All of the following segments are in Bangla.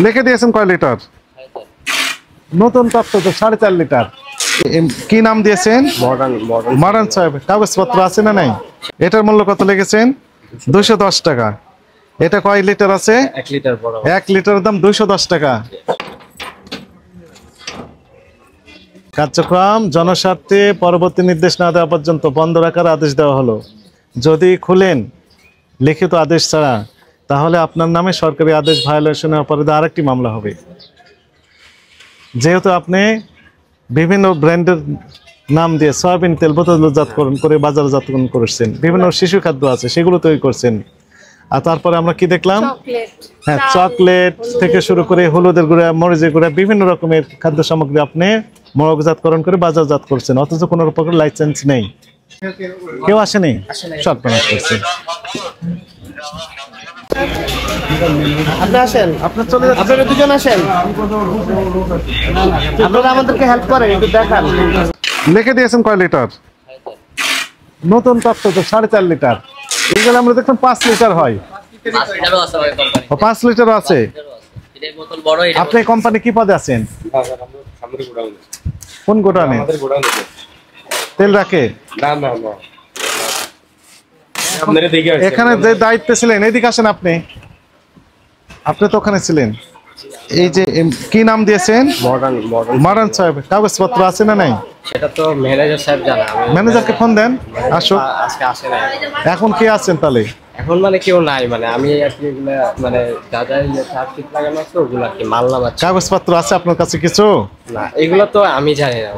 লিখে দিয়েছেন কয় লিটার? নতুন তত্ত্ব তো 4.5 লিটার। কি নাম দিয়েছেন? মডার্ন সাহেব। কাগজপত্র আছে না নাই? এটার মূল্য কত লিখেছেন? 210 টাকা। এটা কয় লিটার আছে? 1 লিটার বড়। 1 লিটারের দাম 210 টাকা। কার্যক্রম জনস্বার্থে পরবর্তী নির্দেশ না দেওয়া পর্যন্ত বন্ধ রাখার আদেশ দেওয়া হলো। যদি খুলেন লিখিত আদেশ ছাড়া, তাহলে আপনার নামে সরকারি আদেশ ভায়োলেশনের অপরাধে আরেকটি মামলা হবে। যেহেতু আপনি বিভিন্ন ব্র্যান্ডের নাম দিয়ে সয়াবিন তেল বোতলজাতকরণ করে বাজারজাতকরণ করেছেন, বিভিন্ন শিশু খাদ্য আছে সেগুলো তৈরি করছেন। আর তারপরে আমরা কি দেখলাম? হ্যাঁ, চকলেট থেকে শুরু করে হলুদের গুঁড়া, মরিচের গুঁড়া, বিভিন্ন রকমের খাদ্য সামগ্রী আপনি মোড়কজাতকরণ করে বাজারজাত করছেন, অথচ কোনো প্রকার লাইসেন্স নেই। কেউ আসেনি, সরবরাহ করছেন। আপনি আসেন, আপনার চলে যাচ্ছে, আপনারা দুজন আসেন, আপনারা আমাদেরকে হেল্প করেন, একটু দেখান। লিখে দিয়েছেন কয় লিটার? নতুন তত্ত্ব তো 4.5 লিটার। এইগুলো আমরা দেখলাম 5 লিটার হয়। 5 লিটার আছে। আপনি কোম্পানি কি পদে আছেন? কোন গোডাউনে তেল রাখে? এখানে যে দায়িত্বে ছিলেন, এদিকে আসেন। আপনি তো ওখানে ছিলেন। এই যে কি নাম দিয়েছেন? মডার্ন সাহেব। কাগজপত্র আছে না নাই? সেটা তো ম্যানেজার সাহেব জানে। ম্যানেজারকে ফোন দেন, আসো। আজকে আসে না। এখন কে আছেন তাহলে? এখন মানে কেউ নাই, মানে আমি আর কি এগুলা মানে যা যা চার্জশিট লাগানো আছে ওগুলা কি মাল নামাচ্ছি। কাগজপত্র আছে আপনার কাছে কিছু? না, এগুলো তো আমি জানি না,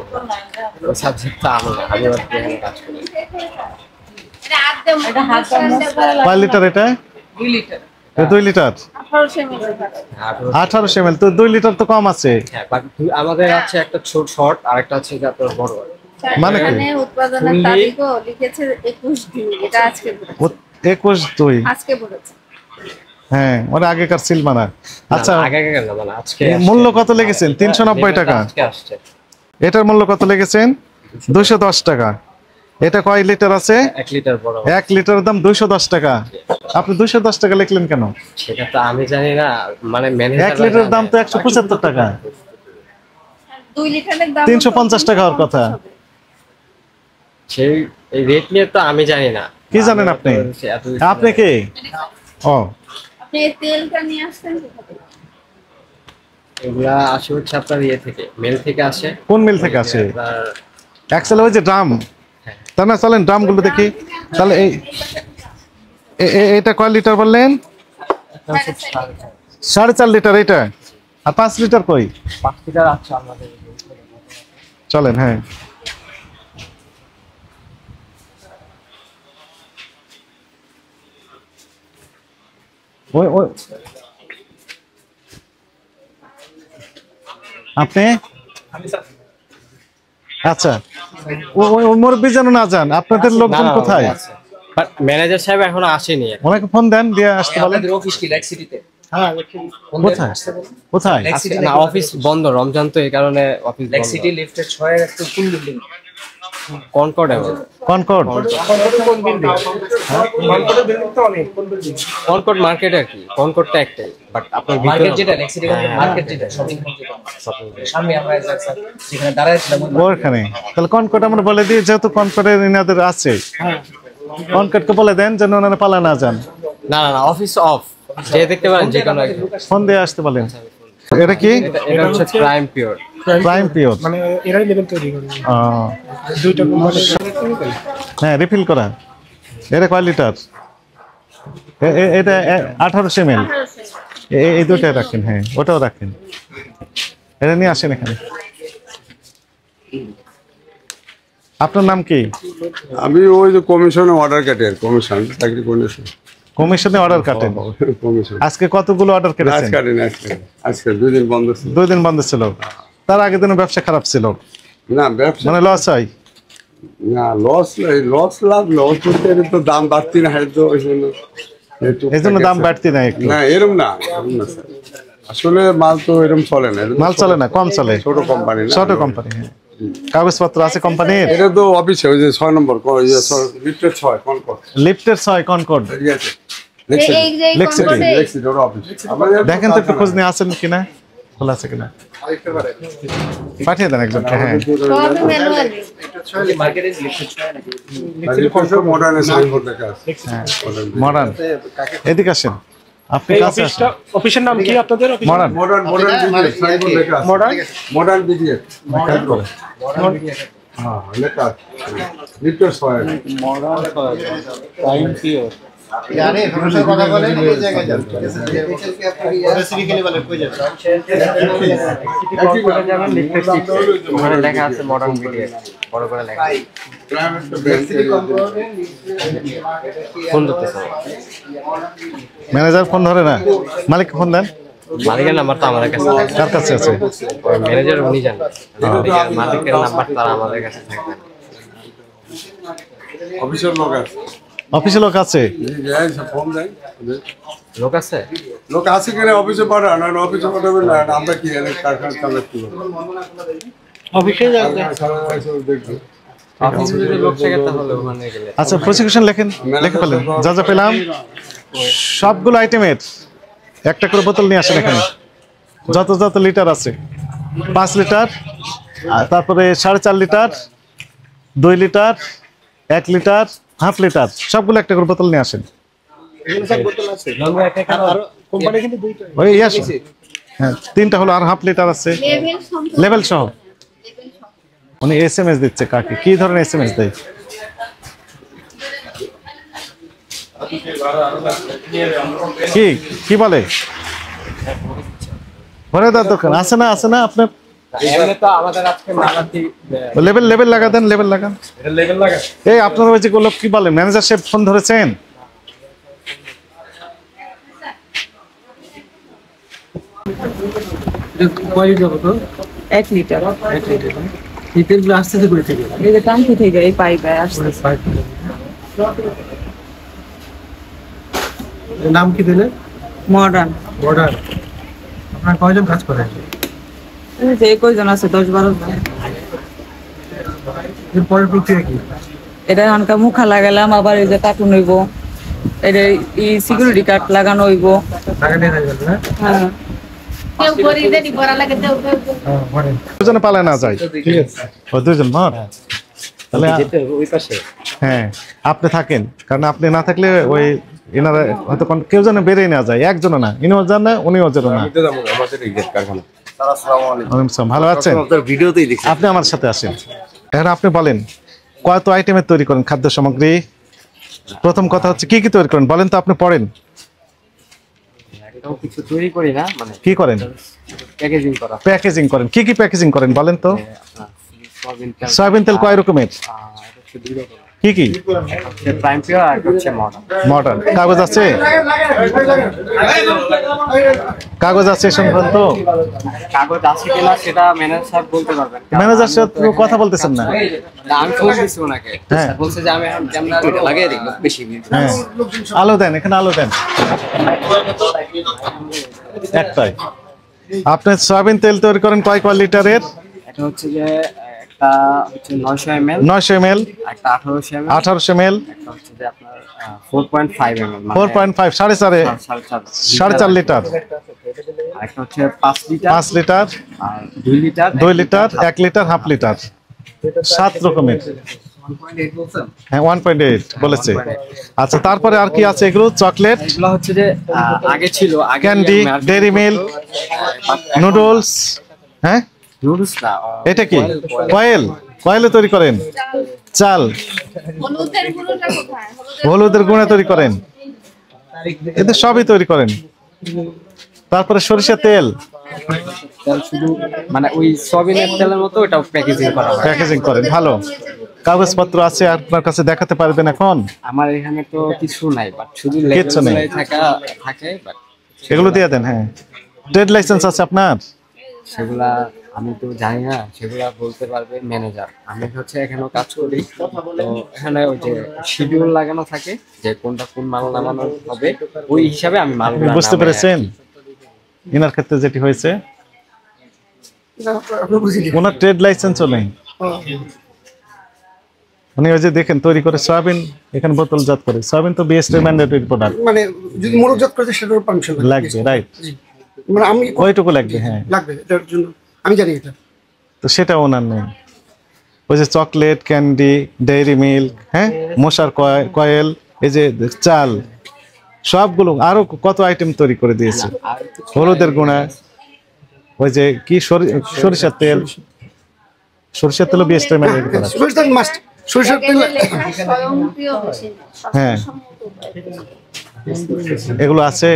সাবজেক্ট তো আমি এখানে কাজ করি। কয় লিটার এটা? 2 লিটার। 2 litre 1800 ml। তো 2 লিটার তো কম আছে। হ্যাঁ, বাট আমাদের আছে একটা ছোট শর্ট আর একটা আছে যাতে বড়। মানে কি? উৎপাদনের তারিখও লিখেছে 21/2, এটা আজকে বলেছে। 21/2 আজকে বলেছে। হ্যাঁ, ওর আগেকার সিল মানা। আচ্ছা, আগেকার না, মানে আজকে। মূল্য কত লিখেছেন? 390 টাকা। আজকে আসছে। এটার মূল্য কত লিখেছেন? 210 টাকা। এটা কয় লিটার আছে? 1 লিটার বড়। 1 লিটারের দাম 210 টাকা। আপনি 210 টাকা লিখলেন কেন? সেটা তো আমি জানি না, মানে ম্যানেজার। 1 লিটারের দাম তো 175 টাকা। 2 লিটারের দাম 350 টাকা হওয়ার কথা। সেই এই রেট নিয়ে তো আমি জানি না। কি জানেন আপনি? আপনি কে? ও, আপনি তেলটা নিয়ে আসছেন কোথা থেকে? এগুলা আসে হচ্ছে আপনার ইয়ে থেকে, মেল থেকে আসে। কোন মিল থেকে আসে? এক্সেল ওই যে ড্রাম। তার না, চলেন ড্রামগুলো দেখি। তাহলে এটা কয় লিটার বললেন? 4.5 লিটার এটা। আর 5 লিটার কই? 5 লিটার আছে আমাদের। চলেন। হ্যাঁ, ওই আপনি? আচ্ছা, ওই মুরব্বি যেন না যান। আপনাদের লোকজন কোথায়? ম্যানেজার সাহেব এখনো আসেনি। ওনাকে ফোন দেন, দিয়ে আসতে বলেন। আমাদের অফিস কি লেক সিটিতে? হ্যাঁ, কোথায়? না, অফিস বন্ধ, রমজান তো এই কারণে অফিস বন্ধ। লেক সিটি লিফটের 6 এর একটা কোন বিল্ডিং? কনকর্ড। কনকর্ড কোন বিল্ডিং? কনকর্ড বিল্ডিং তো অনেক, কোন বিল্ডিং? কনকর্ড মার্কেট আর কি। কনকর্ডটা একটাই, বাট আপনার মার্কেট যেটা লেক সিটি মার্কেট যেটা শপিং মল যেটা সামনে আমরা স্যার যেখানে দাঁড়াইছিলাম ওখানে। তাহলে কনকর্ড আমরা বলে দিই, যেহেতু কনকর্ডের ইনাদের আছে, কনকর্ডকে বলে দেন যেন ওনারা পালা না যান। না না না, অফিস অফ, যে দেখতে পারেন যে কোনো একজন ফোন দিয়ে আসতে বলেন। এটা কি? এটা হচ্ছে প্রাইম পিওর। প্রাইম পিওর মানে এরাই লেভেল তৈরি করে। দুইটা হ্যাঁ, রিফিল করা। এটা কয় লিটার? এটা 1800 ml। এই দুটাই রাখেন। হ্যাঁ, ওটাও রাখেন। এটা নিয়ে আসেন এখানে। আপনার নাম কি? আমি ওই যে কমিশনে অর্ডার কাটে, কমিশন চাকরি কমিশন। কমিশনে অর্ডার কাটেন? কমিশন। আজকে কতগুলো অর্ডার কেটেছেন? আজকে 2 দিন বন্ধ ছিল। 2 দিন বন্ধ ছিল। তার আগের দিনও ব্যবসা খারাপ ছিল না? ব্যবসা মানে লস হয় না? লস লাভ লস করতে তো দাম বাড়তি না, হয়তো এই জন্য দাম বাড়তি না একটু। না, এরকম না স্যার। আসলে মাল তো এরকম চলে না, মাল চলে না, কম চলে। ছোট কোম্পানি না, ছোট কোম্পানি। কাগজপত্র আছে কোম্পানির? এটা তো অফিসে ওই যে 6 নম্বর লিফটের 6 কনকর্ড। লিফটের 6 কনকর্ড। ঠিক আছে, এই যে লেক্সিটি। কনকর্ডে লেক্সিটি ওর অফিস আমাদের দেখেন তো একটু খোঁজ নিয়ে আছেন কিনা, খোলা আছে কিনা, পাঠিয়ে দেন একজনকে। হ্যাঁ সবই ম্যানুয়ালি। মার্কেটে লিখতে চায় নাকি? মডার্নের সাইনবোর্ড লেখা আছে হ্যাঁ মডার্ন, এদিকে আসেন, আপনি এই কাছে আসেন। অফিসের নাম কি আপনাদের office? Modern modern BDS signboard লেখা আছে মডার্ন বিডিএস হ্যাঁ লেখা আছে লিটার সয়েল ওখানে লেখা আছে মডার্ন ভিডিও, বড় করে লেখা আছে। ফোন ধরতেছে, ম্যানেজার ফোন ধরে না, মালিক ফোন দেন। মালিকের নাম্বার তো আমাদের কাছে থাকে। কার কাছে আছে? ম্যানেজার উনি জানেন, মালিকের নাম্বার তারা আমাদের কাছে থাকে। অফিসের লোক আছে অফিসে লোক আছে? ফোন দেয় লোক আছে? লোক আছে কিনা অফিসে পাঠান, আর অফিসে পাঠাবেন না আমরা কি কারখানা চালাচ্ছি অফিসে যাবেন। দেখবো অফিসে যদি লোক থাকে তাহলে ওখানে গেলে। আচ্ছা প্রসিকিউশন লেখেন, লিখে ফেলেন। যা যা পেলাম সবগুলো আইটেমের একটা করে বোতল নিয়ে আসেন এখানে, যত যত লিটার আছে, 5 লিটার, আর তারপরে 4.5 litre, 2 litre, 1 litre, half litre, সবগুলো একটা করে বোতল নিয়ে আসেন। কোম্পানি কিন্তু দুইটা। ওই আসেন, হ্যাঁ 3টা হলো, আর হাফ লিটার আছে লেভেল সম্পূর্ণ লেভেল সহ। লেভেল সহ। উনি SMS দিচ্ছে কাকে, কি ধরনের SMS দেয়? কি কি বলে? ভরে দেওয়ার দোকান আছে না, আছে না আপনার? এমনি তো আমাদের আজকে মালাতি লেভেল লেভেল লাগা দেন, লেভেল লাগান। এটা লেভেল লাগা। এই আপনার ওই যে লোক কি বলে, ম্যানেজার সাহেব ফোন ধরেছেন? কয় যাব তো? 1 লিটার। এই তেলগুলো আসতে করে থেকে। এই যে টাঙ্কি থেকে এই পাইপে আসছে। নাম কি দিলে? মডার্ন। বর্ডার। আপনারা কয়জন কাজ করেন? এই যে কয়জন আছে, 10-12 জন। এর পরের প্রক্রিয়া কি? এটা আনকা মুখা লাগালাম, আবার এই যে কার্টুন হইব, এটা সিকিউরিটি কার্ড লাগানো হইব। লাগানো থাকবে না? হ্যাঁ কেউ করে দেনি বড় লাগে দেও দেও। হ্যাঁ, বলেন। দুজনে পালায় না যায়, ঠিক আছে। ও দুজন মত তাহলে ওই পাশে হ্যাঁ আপনি থাকেন, কারণ আপনি না থাকলে ওই এনারা হয়তো কেউ যেন বেরিয়ে না যায়, একজনও না, ইনিও যান না উনিও যেন না। আমাদের এই কারখানা ওয়ালাইকুম আসসালাম, ভালো আছেন? ভিডিওতেই দেখি। আপনি আমার সাথে আসেন। এখন আপনি বলেন কত আইটেমের তৈরি করেন খাদ্য সামগ্রী? প্রথম কথা হচ্ছে কি কি তৈরি করেন বলেন তো, আপনি পড়েন একদম কিছু তৈরি করি না, মানে কি করেন? প্যাকেজিং করা। প্যাকেজিং করেন, কি কি প্যাকেজিং করেন বলেন তো? আপনার সয়াবিন তেল, সয়াবিন তেল কয় রকমের, এটা হচ্ছে 2 রকম, কি কি? হচ্ছে প্রাইম পিওর আর হচ্ছে মডার্ন। মডার্ন। কাগজ আছে? কাগজ আছে সংক্রান্ত? কাগজ আছে কিনা সেটা ম্যানেজার সাহেব বলতে পারবেন। ম্যানেজার সাহেব তো কথা বলতেছেন না। না, আমি ফোন দিছি ওনাকে, হ্যাঁ। বলছে যে আমি এখন ক্যামেরা লাগিয়ে দিই বেশি। হ্যাঁ আলো দেন, এখানে আলো দেন একটাই। আপনি সয়াবিন তেল তৈরি করেন কয় কয় লিটারের? এটা হচ্ছে যে একটা হচ্ছে 900 ml, 900 ml, একটা 1800 ml, 1800 ml, একটা হচ্ছে যে আপনার 4.5 ml, 4.5 4.5 লিটার, আর একটা হচ্ছে 5 লিটার, 5 লিটার, আর 2 litre, 2 litre, 1 litre, half litre, 7 রকমের। 1.8 বলছেন? হ্যাঁ 1.8 বলেছে। আচ্ছা তারপরে আর কি আছে এগুলো? চকলেট, এগুলো হচ্ছে যে আগে ছিল, আগে ক্যান্ডি, ডেইরি মিল্ক, নুডলস। হ্যাঁ নুডলস না, এটা কি? কয়েল, কয়েলে তৈরি করেন। চাল, হলুদের গুঁড়োটা কোথায়? হলুদের গুঁড়া তৈরি করেন, এদের সবই তৈরি করেন। তারপরে সরিষা তেল, তেল শুধু মানে ওই সয়াবিনের তেলের মতো ওটাও প্যাকেজিং করা হয়। প্যাকেজিং করেন। ভালো। কাগজপত্র আছে আপনার কাছে, দেখাতে পারবেন এখন? আমার এখানে তো কিছু নাই, বাট শুধু কিচ্ছু নেই। লেবেলগুলাই থাকে, বাট এগুলো দিয়ে দেন। হ্যাঁ ট্রেড লাইসেন্স আছে আপনার? সেগুলা আমি তো জানি না, সেগুলা বলতে পারবে ম্যানেজার। আমি হচ্ছে এখানেও কাজ করি, তো এখানে ওই যে শিডিউল লাগানো থাকে যে কোনটা কোন মাল নামানো হবে, ওই হিসাবে আমি মাল বুঝতে পেরেছেন? ইনার ক্ষেত্রে যেটি হয়েছে, ওনার ট্রেড লাইসেন্সও নেই, মানে ওই যে দেখেন তৈরি করে সয়াবিন এখানে বোতলজাত করে, সয়াবিন তো বিএসটি ম্যান্ডেটরি প্রোডাক্ট, মানে যদি মোড়কজাত করতে সেটার পারমিশন লাগবে, রাইট, মানে আমি ওইটুকু লাগবে, হ্যাঁ লাগবে এটার জন্য, আমি জানি এটা। তো সেটা ওনার নেই। ওই যে চকলেট, ক্যান্ডি, ডেইরি মিল্ক, হ্যাঁ মশার কয়েল, এই যে চাল, সবগুলো আরো কত আইটেম তৈরি করে দিয়েছে। হলুদের গুঁড়া, ওই যে কি সরিষার তেল, সরিষার তেলও বিএসটি ম্যান্ডেটরি প্রোডাক্ট। সরিষার তেল মাস্ট, সরিষার তেল স্বয়ংক্রিয় মেশিন হ্যাঁ এগুলো আছে?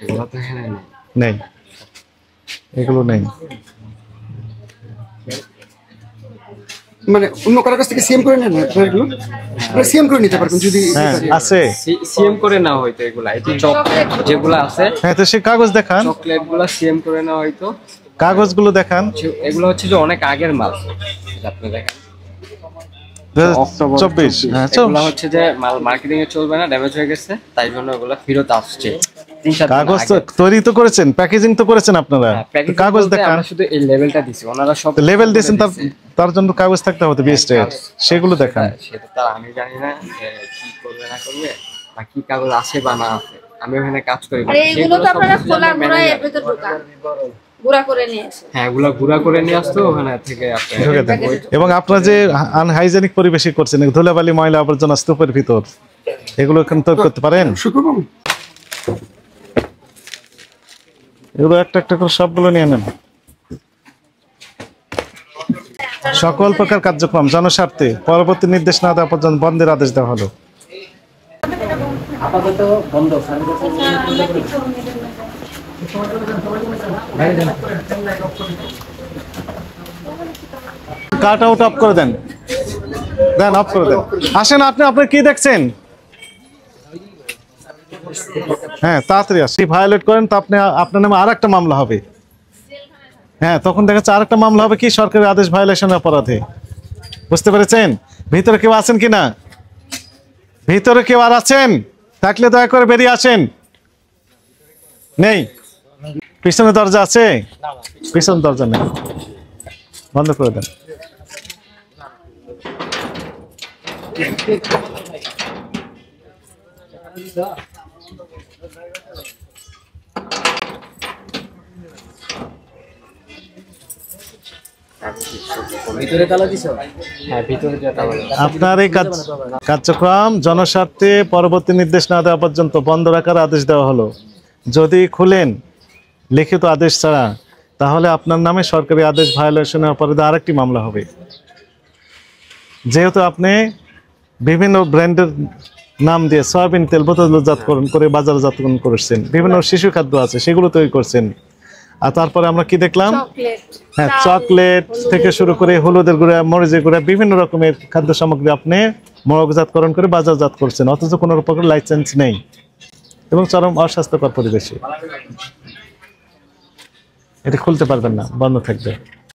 এগুলো তো এখানে নেই। নেই, এগুলো নেই। মানে অন্য কারোর কাছ থেকে সিএম করে নেন এগুলো, সিএম করে নিতে পারবেন যদি হ্যাঁ আছে, সিএম করে নেওয়া হয়তো এগুলা, এই চকলেট যেগুলো আছে, হ্যাঁ তো সে কাগজ দেখান, চকলেট গুলা সিএম করে নেওয়া হয়তো, কাগজগুলো দেখান। এগুলো হচ্ছে যে অনেক আগের মাল, আপনি দেখেন 2024, হ্যাঁ এগুলো হচ্ছে যে মাল মার্কেটিং এ চলবে না, ড্যামেজ হয়ে গেছে, তাই জন্য এগুলো ফেরত আসছে। কাগজ তো তৈরি তো করেছেন, প্যাকেজিং তো করেছেন আপনারা, কাগজ দেখান। আমরা শুধু এই লেভেলটা দিছি, ওনারা সব লেভেল দিয়েছেন, তার জন্য কাগজ থাকতে হবে বিএসটি, সেগুলো দেখান। সেটা তো আমি জানি না যে কি করবে না করবে, বা কি কাগজ আছে বা না আছে, আমি ওখানে কাজ করি। আরে এগুলো তো আপনারা খোলা গুঁড়া এর ভিতর ঢোকান, গুঁড়া করে নিয়ে আসে। হ্যাঁ এগুলো গুঁড়া করে নিয়ে আসতো ওখানে থেকে ঢুকে দেন। এবং আপনারা যে আনহাইজেনিক পরিবেশই করছেন, ধুলাবালি ময়লা আবর্জনা স্তূপের ভিতর, এগুলো এখানে তৈরি করতে পারেন? এগুলো একটা একটা করে সবগুলো নিয়ে নেন। সকল প্রকার কার্যক্রম জনস্বার্থে পরবর্তী নির্দেশ না দেওয়া পর্যন্ত বন্ধের আদেশ দেওয়া হলো। আপাতত বন্ধ। কাট আউট অফ করে দেন, দেন অফ করে দেন। আসেন, আপনি কি দেখছেন? হ্যাঁ তাড়াতাড়ি আসি, ভায়োলেট করেন তো আপনি, আপনার নামে আর একটা মামলা হবে। হ্যাঁ তখন দেখা যাচ্ছে আর একটা মামলা হবে কি, সরকারি আদেশ ভায়োলেশন অপরাধে। বুঝতে পেরেছেন? ভিতরে কেউ আছেন কিনা? ভিতরে কেউ আর আছেন? থাকলে দয়া করে বেরিয়ে আসেন। নেই? পিছনে দরজা আছে? পিছনে দরজা নেই, বন্ধ করে দেন। ভিতরে তালা দিছো? হ্যাঁ ভিতরে যে তালা। আপনার এই কার্যক্রম জনস্বার্থে পরবর্তী নির্দেশ না দেওয়া পর্যন্ত বন্ধ রাখার আদেশ দেওয়া হলো। যদি খুলেন লিখিত আদেশ ছাড়া, তাহলে আপনার নামে সরকারি আদেশ ভায়োলেশনের অপরাধে আরেকটি মামলা হবে। যেহেতু আপনি বিভিন্ন ব্র্যান্ডের নাম দিয়ে সয়াবিন তেল বোতলজাতকরণ করে বাজারজাতকরণ করেছেন, বিভিন্ন শিশু খাদ্য আছে সেগুলো তৈরি করছেন। আর তারপরে আমরা কি দেখলাম, হ্যাঁ চকলেট থেকে শুরু করে হলুদের গুঁড়া, মরিচের গুঁড়া, বিভিন্ন রকমের খাদ্য সামগ্রী আপনি মোড়কজাতকরণ করে বাজারজাত করছেন, অথচ কোনো প্রকার লাইসেন্স নেই এবং চরম অস্বাস্থ্যকর পরিবেশে। এটা খুলতে পারবেন না, বন্ধ থাকবে।